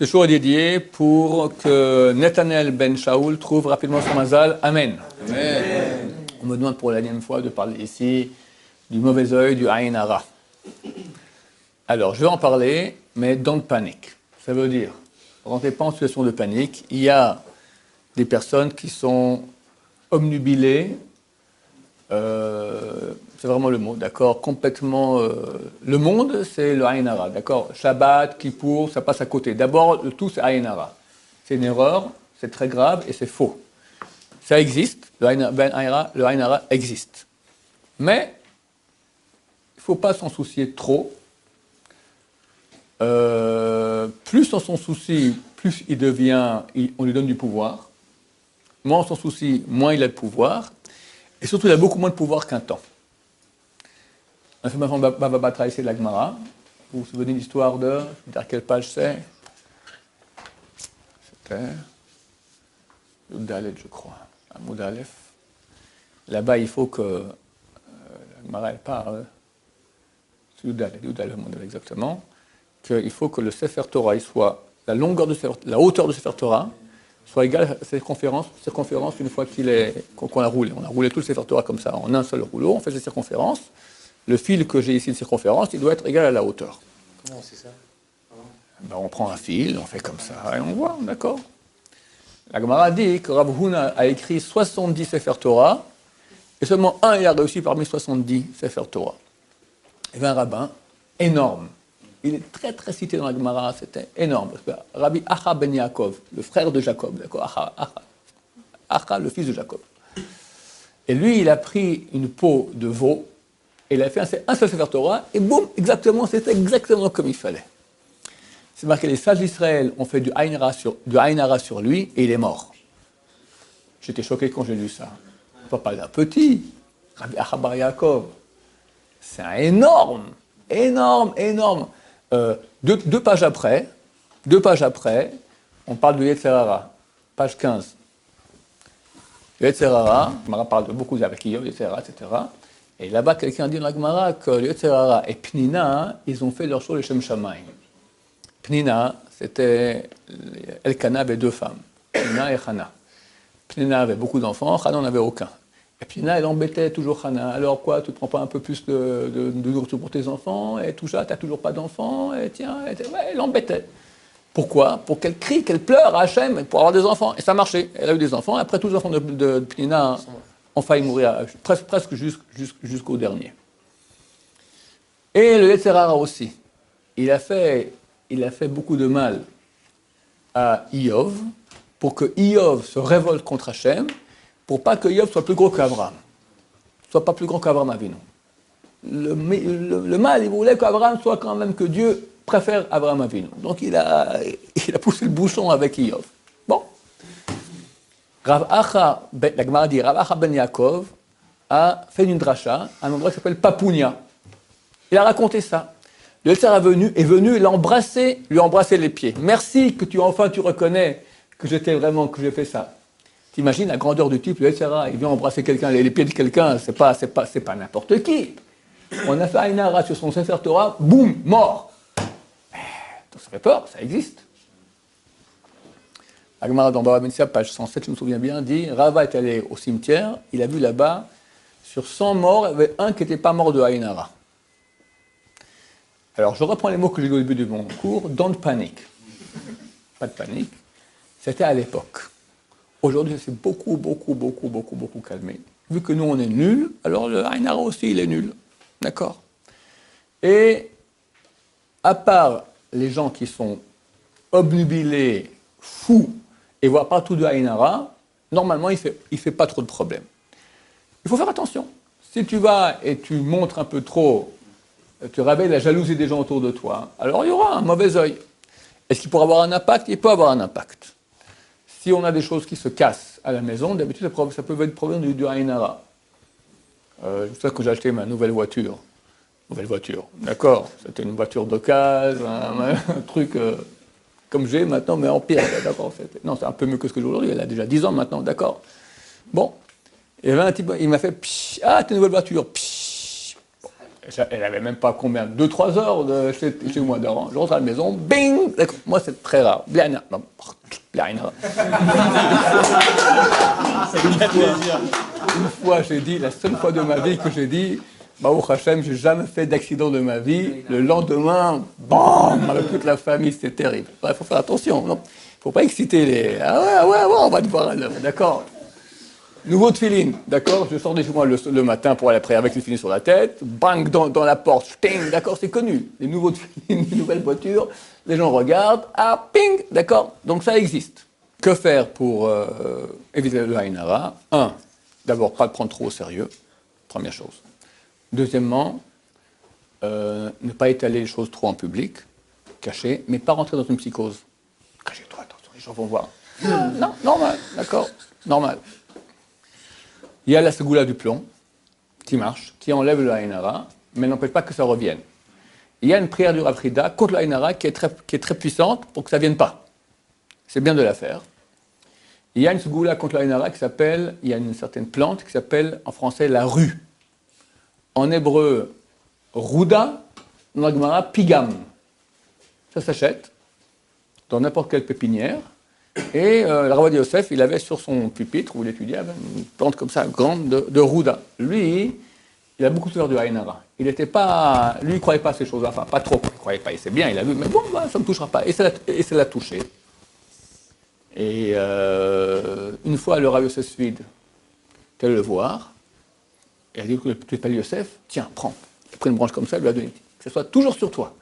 Ce jour est dédié pour que Netanel ben Shaoul trouve rapidement son mazal. Amen. Amen. On me demande pour la dernière fois de parler ici du mauvais œil, du Aïn Hara. Alors, je vais en parler, mais don't panique. Ça veut dire, rentrez pas en situation de panique. Il y a des personnes qui sont obnubilées, c'est vraiment le mot, d'accord, complètement... le monde, c'est le Aïn Hara, d'accord. Shabbat, Kippour, ça passe à côté. D'abord, le tout, c'est Aïn Hara. C'est une erreur, c'est très grave et c'est faux. Ça existe, le Aïn Hara existe. Mais, il ne faut pas s'en soucier trop. Plus on s'en soucie, plus on lui donne du pouvoir. Moins on s'en soucie, moins il a de pouvoir. Et surtout, il a beaucoup moins de pouvoir qu'un temps. On a fait maintenant Baba Batra ici de la Gemara. Vous vous souvenez de l'histoire de... Je vais dire quelle page c'est. C'était... Yudalet, je crois. Amoud Aleph. Là-bas, il faut que... la Gemara, elle parle. C'est Yudalet, exactement. Qu'il faut que le Sefer Torah, il soit... La hauteur de Sefer Torah soit égale à circonférence une fois qu'on a roulé. On a roulé tout le Sefer Torah comme ça, en un seul rouleau, on fait cette circonférence. Le fil que j'ai ici de circonférence, il doit être égal à la hauteur. Comment c'est ça? Ben, on prend un fil, on fait comme ça, et on voit, d'accord. La Gemara dit que Rav Huna a écrit 70 Sefer Torah, et seulement un il a réussi parmi 70 Sefer Torah. Il y avait un rabbin énorme. Il est très très cité dans la Gemara, c'était énorme. Parce que Rabbi Acha ben Yaakov, le frère de Jacob, d'accord, Acha, le fils de Jacob. Et lui, il a pris une peau de veau, et il a fait un seul Sefer Torah, et boum, c'était exactement comme il fallait. C'est marqué, les sages d'Israël ont fait du Aïn Hara sur lui, et il est mort. J'étais choqué quand j'ai lu ça. On ne peut pas d'un petit, Rabbi Acha ben Yaakov. C'est un énorme. Deux pages après, on parle de Yetzer Hara, page 15. Yetzer Hara, la Gemara parle de beaucoup avec Iyov, Yetzer Hara, etc. Et là-bas, quelqu'un dit dans la Gemara que Yetzer Hara et Pnina, ils ont fait leur show les Shem Shamayim. Pnina, c'était... Elkana avait deux femmes, Pnina et Hana. Pnina avait beaucoup d'enfants, Hana n'en avait aucun. Et Pnina, elle embêtait toujours Hana. Alors quoi, tu ne prends pas un peu plus de nourriture pour tes enfants? Et tout ça, tu n'as toujours pas d'enfants? Et tiens, elle l'embêtait. Pourquoi? Pour qu'elle crie, qu'elle pleure à Hachem pour avoir des enfants. Et ça marchait. Elle a eu des enfants. Après, tous les enfants de Pnina ont failli mourir, presque jusqu'au dernier. Et le Yetzer Hara aussi. Il a fait beaucoup de mal à Iyov pour que Iyov se révolte contre Hachem, pour pas que Iyov soit plus gros qu'Abraham, soit pas plus grand qu'Abraham Avinu. Le mal, il voulait qu'Abraham soit quand même que Dieu préfère Abraham Avinu. Donc il a poussé le bouchon avec Iyov. Bon. La Gemara dit, Rav Acha ben Yaakov a fait une dracha à un endroit qui s'appelle Papounia. Il a raconté ça. Le Yetzer Hara est venu lui embrasser les pieds. Merci que tu reconnais que j'ai fait ça. T'imagines la grandeur du type, le Yetzer Hara, il vient embrasser quelqu'un, les pieds de quelqu'un, c'est pas n'importe qui. On a fait Aïn Hara sur son Sefer Torah, boum, mort. Ça fait peur, ça existe. La Gemara dans Baba Metzia, page 107, je me souviens bien, dit, Rava est allé au cimetière, il a vu là-bas, sur 100 morts, il y avait un qui n'était pas mort de Aïn Hara. Alors, je reprends les mots que j'ai dit au début de mon cours, don't panic. Pas de panique. C'était à l'époque. Aujourd'hui, ça s'est beaucoup calmé. Vu que nous, on est nuls, alors le Aïn Hara aussi, il est nul. D'accord? Et, à part les gens qui sont obnubilés, fous, et voient partout de Aïn Hara, normalement, il fait pas trop de problèmes. Il faut faire attention. Si tu vas et tu montres un peu trop, tu réveilles la jalousie des gens autour de toi, alors il y aura un mauvais œil. Est-ce qu'il pourra avoir un impact? Il peut avoir un impact. Si on a des choses qui se cassent à la maison, d'habitude, ça peut être problème du Aïn Hara. Je sais que j'ai acheté ma nouvelle voiture. D'accord? C'était une voiture d'occasion, un truc comme j'ai maintenant, mais en pire. D'accord? Non, c'est un peu mieux que ce que j'ai aujourd'hui. Elle a déjà 10 ans maintenant, d'accord? Bon. Il y avait un type, il m'a fait « Ah, t'as une nouvelle voiture !» Elle avait même pas combien, 2-3 heures chez moi d'avant. Je rentre à la maison, bing. Moi, c'est très rare. Bien, non, bien. Une fois, j'ai dit, la seule fois de ma vie que j'ai dit, Baruch Hashem, j'ai jamais fait d'accident de ma vie. Le lendemain, bam, avec toute la famille, c'était terrible. Il faut faire attention, non? Faut pas exciter les. Ah ouais, on va te voir à l'œuvre, d'accord? Nouveau tefilin, d'accord? Je sors de chez moi le matin pour aller après avec le tefilin sur la tête, bang dans la porte, sting, d'accord? C'est connu. Les nouveaux tefilin, les nouvelles voitures, les gens regardent, ah, ping, d'accord? Donc ça existe. Que faire pour éviter le Aïn Hara? Un, d'abord, pas le prendre trop au sérieux, première chose. Deuxièmement, ne pas étaler les choses trop en public, caché, mais pas rentrer dans une psychose. Cachez-toi, attention, les gens vont voir. Non, normal, d'accord, normal. Il y a la segoula du plomb, qui marche, qui enlève le Aïn Hara, mais n'empêche pas que ça revienne. Il y a une prière du Rav Frida contre le Aïn Hara qui est très puissante pour que ça ne vienne pas. C'est bien de la faire. Il y a une segoula contre le Aïn Hara qui s'appelle, il y a une certaine plante qui s'appelle en français la rue. En hébreu, Rouda, dans la Gemara, Pigam. Ça s'achète dans n'importe quelle pépinière. Et le Rav Yosef, il avait sur son pupitre où il étudiait une plante comme ça, grande, de Rouda. Lui, il a beaucoup souffert du Aïn Hara. Il n'était pas. Lui, il ne croyait pas à ces choses-là. Enfin, pas trop. Il ne croyait pas. Il sait bien, il a vu. Mais bon, bah, ça ne me touchera pas. Et ça l'a touché. Et une fois, le Rav Yosef Svid est allé le voir. Et il a dit, tu t'appelles Yosef, tiens, prends. Il a pris une branche comme ça, il lui a donné. Que ce soit toujours sur toi.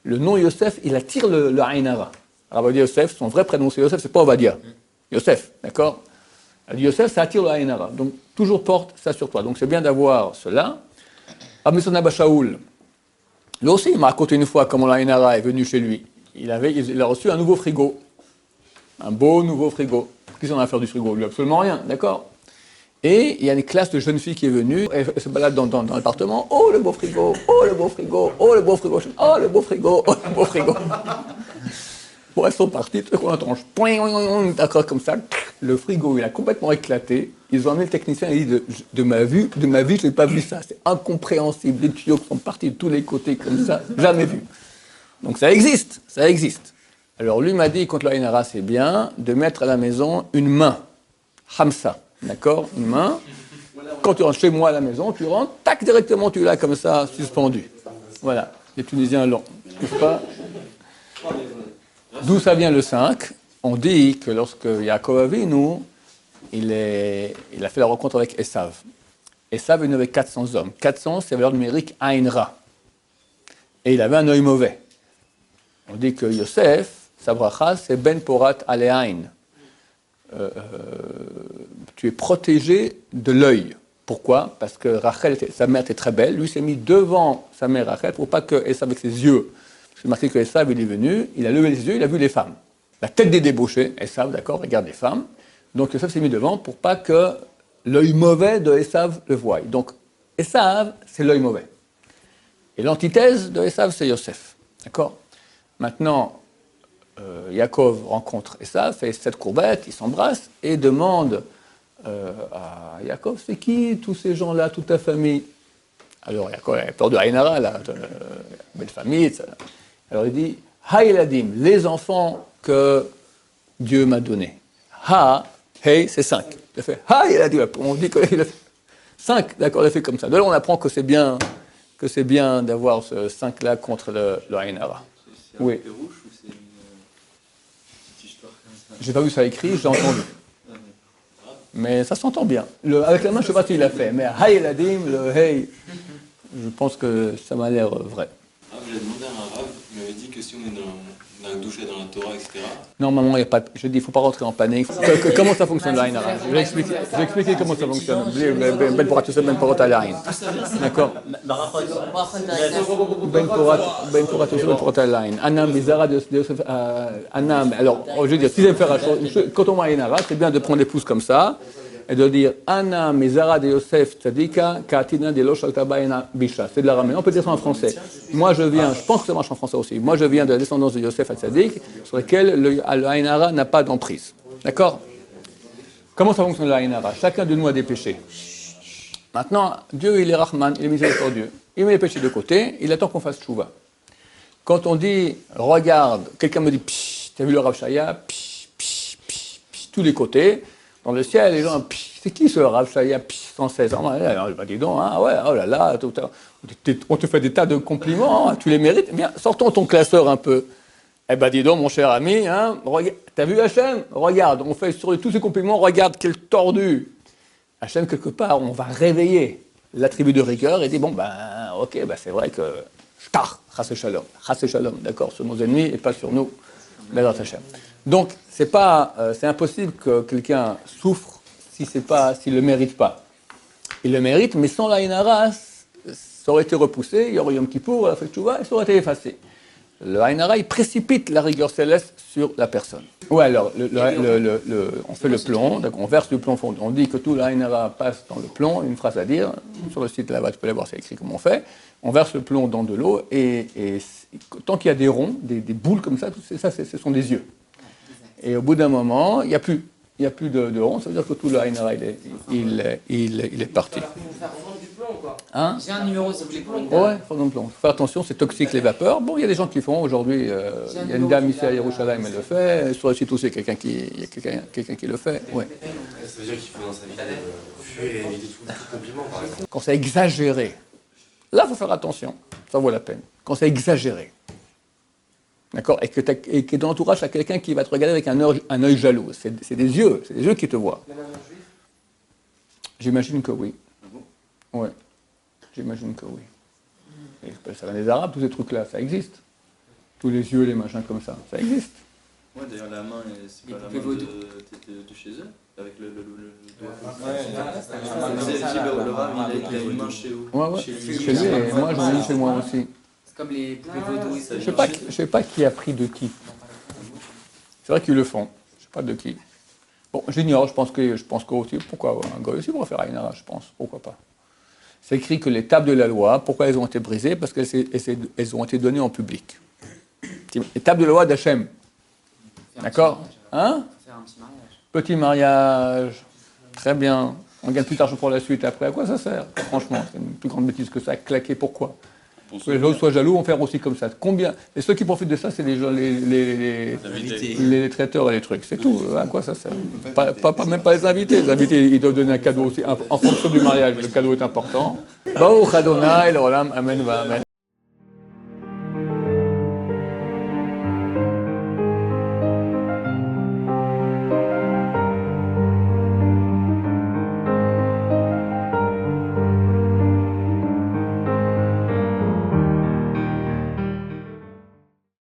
Le nom Yosef, il attire le Aïn Hara. Rav Yosef, son vrai prénom c'est Yosef, c'est pas Ovadia. Yosef, d'accord? Elle dit Yosef, ça attire le Aïn Hara. Donc, toujours porte ça sur toi. Donc, c'est bien d'avoir cela. Rabbi Yosef Abba Shaoul, lui aussi, il m'a raconté une fois comment l'Aïn Hara est venu chez lui. Il a reçu un nouveau frigo. Un beau nouveau frigo. Qu'est-ce qu'on a à faire du frigo? Lui, absolument rien, d'accord? Et il y a une classe de jeunes filles qui est venue, elle se balade dans l'appartement. Oh, le beau frigo, oh, le beau frigo, oh, le beau frigo, oh, le beau frigo, oh, le beau frigo. Bon, elles sont parties, tout à coup on entend, d'accord, comme ça, le frigo, il a complètement éclaté. Ils ont amené le technicien et il dit, de ma vie, je n'ai pas vu ça, c'est incompréhensible. Les tuyaux sont partis de tous les côtés comme ça, jamais vu. Donc ça existe, ça existe. Alors lui m'a dit, contre le Aïn Hara, c'est bien de mettre à la maison une main, hamsa, d'accord, une main. Quand tu rentres chez moi à la maison, tu rentres, tac, directement, tu l'as comme ça, suspendu. Voilà, les Tunisiens l'ont, n'est-ce pas? D'où ça vient le 5? On dit que lorsque Yaakov Avinu, il a fait la rencontre avec Esav. Esav est venu avec 400 hommes. 400, c'est la valeur numérique Aïn Ra. Et il avait un œil mauvais. On dit que Yosef, sa bracha, c'est Ben Porat Aleaïn. Tu es protégé de l'œil. Pourquoi? Parce que Rachel, sa mère était très belle. Lui s'est mis devant sa mère Rachel pour pas que Esav avec ses yeux. C'est marqué que Esav, il est venu, il a levé les yeux, il a vu les femmes. La tête des débauchés, Esav, d'accord, regarde les femmes. Donc Esav s'est mis devant pour pas que l'œil mauvais de Esav le voie. Donc Esav, c'est l'œil mauvais. Et l'antithèse de Esav, c'est Yosef. D'accord? Maintenant, Yaakov rencontre Esav, fait 7 courbettes, il s'embrasse et demande à Yaakov, c'est qui tous ces gens-là, toute ta famille? Alors Yaakov a peur de Aïn Hara, la belle famille, etc. Alors il dit, Ha Eladim, les enfants que Dieu m'a donnés. Ha, hey, c'est 5. Il a fait Ha Eladim, on dit qu'il a fait 5, d'accord, il a fait comme ça. De là on apprend que c'est bien d'avoir ce 5-là contre le Aïn Hara. Oui. C'est une petite histoire comme ça. J'ai pas vu ça écrit, j'ai entendu. Mais ça s'entend bien. Avec la main, je ne sais pas s'il l'a fait, mais Ha Eladim, le hey, je pense que ça m'a l'air vrai. Ah, j'ai demandé à un arabe, il m'avait dit que si on est dans la douche et dans la Torah, etc. Normalement, il n'y a pas. Je dis, il ne faut pas rentrer en panique. Comment ça fonctionne l'Aïn Hara? Je vais expliquer comment ça fonctionne. Ben Porat Yosef, Ben Porat Alaïn. D'accord? Ben Porat Yosef, Ben Porat Alaïn. Anam, Mizara de Yosef. Anam. Alors, je veux dire, si j'aime faire la chose, quand on voit Aïn Hara, c'est bien de prendre les pouces comme ça. Et de dire Anna Mizara de Yosef Tzadika Katina de Lo Shaltabaina Bisha. C'est de l'araméen. On peut dire ça en français. Moi, je pense que ça marche en français aussi. Moi, je viens de la descendance de Yosef Tzadik, sur laquelle le Aïn Hara n'a pas d'emprise. D'accord? Comment ça fonctionne le Aïn Hara? Chacun de nous a des péchés. Maintenant, Dieu, il est Rahman, il est miséricordieux. il met les péchés de côté, il attend qu'on fasse tchouva. Quand on dit, regarde, quelqu'un me dit, t'as vu le Rav Shaya, tous les côtés, dans le ciel, les gens, c'est qui ce Rav Shaya, 116 ans, bah, dis donc, hein, ouais, oh là là, on te fait des tas de compliments, hein, tu les mérites, bien, sortons ton classeur un peu. Eh ben dis donc, mon cher ami, hein, t'as vu Hachem? Regarde, on fait sur tous ces compliments, regarde quel tordu. Hachem, quelque part, on va réveiller l'attribut de rigueur et dit, bon, ben, ok, ben, c'est vrai que, chasse shalom, d'accord, sur nos ennemis et pas sur nous, Bezrat Hachem. Donc, c'est impossible que quelqu'un souffre s'il le mérite pas. Il le mérite, mais sans la Inara, ça aurait été repoussé, il y aurait Yom Kippour, la fête Tchouva, et ça aurait été effacé. Le Ainara, il précipite la rigueur céleste sur la personne. Ou alors, on fait le plomb, on verse le plomb fondant. On dit que tout l'Ainara passe dans le plomb, une phrase à dire, sur le site là-bas, tu peux aller voir, c'est écrit comment on fait. On verse le plomb dans de l'eau, et tant qu'il y a des ronds, des boules comme ça, ce sont des yeux. Et au bout d'un moment, il n'y a plus de ronds, ça veut dire que tout l'Ainara, il est parti. Hein? J'ai un numéro s'il vous plaît pour une Ouais, fondant de plomb. Faut faire attention, c'est toxique les vapeurs. Bon, il y a des gens qui font aujourd'hui. Il y a une dame ici à Yerushalayim, elle le fait. Sur le site aussi, il y a quelqu'un qui le fait. Ouais. Ça veut dire qu'il faut dans sa vie fuir et éviter tout compliment, par exemple. Quand c'est exagéré, là, il faut faire attention. Ça vaut la peine. Quand c'est exagéré. D'accord? Et que dans l'entourage, il y a quelqu'un qui va te regarder avec un œil jaloux. C'est des yeux qui te voient. J'imagine que oui. Ouais. J'imagine que oui. Et ça vient des Arabes, tous ces trucs-là, ça existe. Tous les yeux, les machins comme ça existe. Ouais, d'ailleurs, la main, c'est pas la main de chez eux, avec le doigt. Le Rav, il a une main chez eux. Ouais, chez lui, et moi, j'en ai chez moi aussi. C'est comme les poupées vaudou. Je sais pas qui a pris de qui. C'est vrai qu'ils le font. Je sais pas de qui. Bon, j'ignore, je pense que aussi, pourquoi un gars aussi pourrait faire Ainara, je pense, pourquoi pas. C'est écrit que les tables de la loi, pourquoi elles ont été brisées? Parce qu'elles ont été données en public. Les tables de la loi d'Hachem. D'accord? Hein? Faire un petit mariage. Petit mariage. Très bien. On gagne plus d'argent pour la suite après. À quoi ça sert? Franchement, c'est une plus grande bêtise que ça. Claquer, pourquoi? Que les gens soient jaloux, on fait aussi comme ça. Combien? Et ceux qui profitent de ça, c'est les traiteurs et les trucs. C'est tout. À quoi ça sert? Même pas les invités. Les invités, ils doivent donner un cadeau aussi. En fonction du mariage, le cadeau est important. Baruch Adonai, l'olam, amen, va amen.